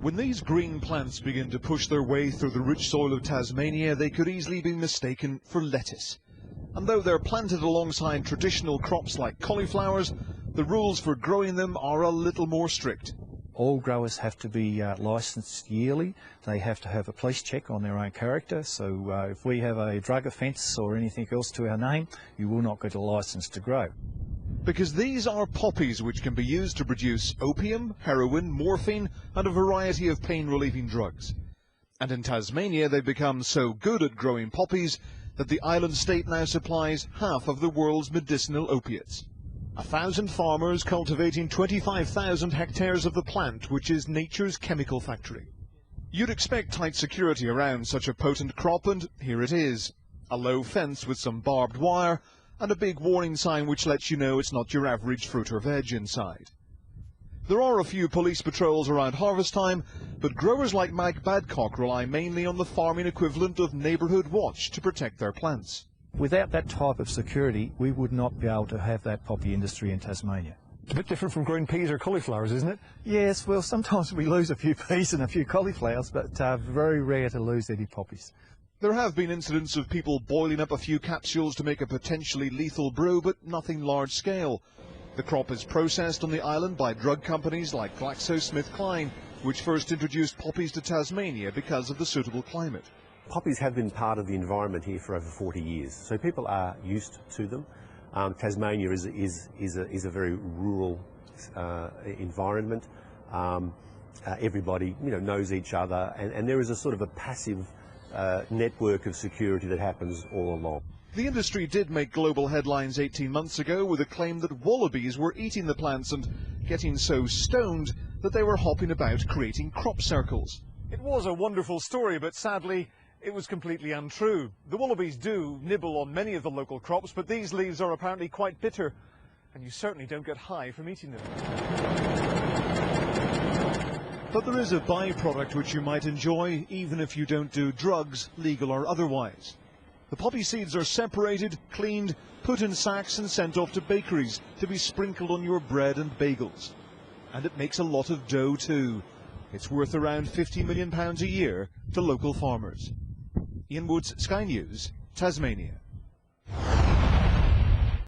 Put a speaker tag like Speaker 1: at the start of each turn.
Speaker 1: When these green plants begin to push their way through the rich soil of Tasmania, they could easily be mistaken for lettuce. And though they're planted alongside traditional crops like cauliflowers, the rules for growing them are a little more strict.
Speaker 2: All growers have to be licensed yearly. They have to have a police check on their own character. So if we have a drug offence or anything else to our name, you will not get a licence to grow.
Speaker 1: Because these are poppies which can be used to produce opium, heroin, morphine and a variety of pain-relieving drugs. And in Tasmania they've become so good at growing poppies that the island state now supplies half of the world's medicinal opiates. 1,000 farmers cultivating 25,000 hectares of the plant, which is nature's chemical factory. You'd expect tight security around such a potent crop, and here it is. A low fence with some barbed wire and a big warning sign which lets you know it's not your average fruit or veg inside. There are a few police patrols around harvest time, but growers like Mike Badcock rely mainly on the farming equivalent of neighbourhood watch to protect their plants.
Speaker 2: Without that type of security, we would not be able to have that poppy industry in Tasmania.
Speaker 3: It's a bit different from growing peas or cauliflowers, isn't it?
Speaker 2: Yes, well, sometimes we lose a few peas and a few cauliflowers, but very rare to lose any poppies.
Speaker 1: There have been incidents of people boiling up a few capsules to make a potentially lethal brew, but nothing large scale. The crop is processed on the island by drug companies like GlaxoSmithKline, which first introduced poppies to Tasmania because of the suitable climate.
Speaker 4: Poppies have been part of the environment here for over 40 years, so people are used to them. Tasmania is a very rural environment. Everybody knows each other, and there is a sort of a passive network of security that happens all along.
Speaker 1: The industry did make global headlines 18 months ago with a claim that wallabies were eating the plants and getting so stoned that they were hopping about creating crop circles. It was a wonderful story, but sadly it was completely untrue. The wallabies do nibble on many of the local crops, but these leaves are apparently quite bitter, and you certainly don't get high from eating them. But there is a byproduct which you might enjoy, even if you don't do drugs, legal or otherwise. The poppy seeds are separated, cleaned, put in sacks and sent off to bakeries to be sprinkled on your bread and bagels. And it makes a lot of dough too. It's worth around £50 million a year to local farmers. Ian Woods, Sky News, Tasmania.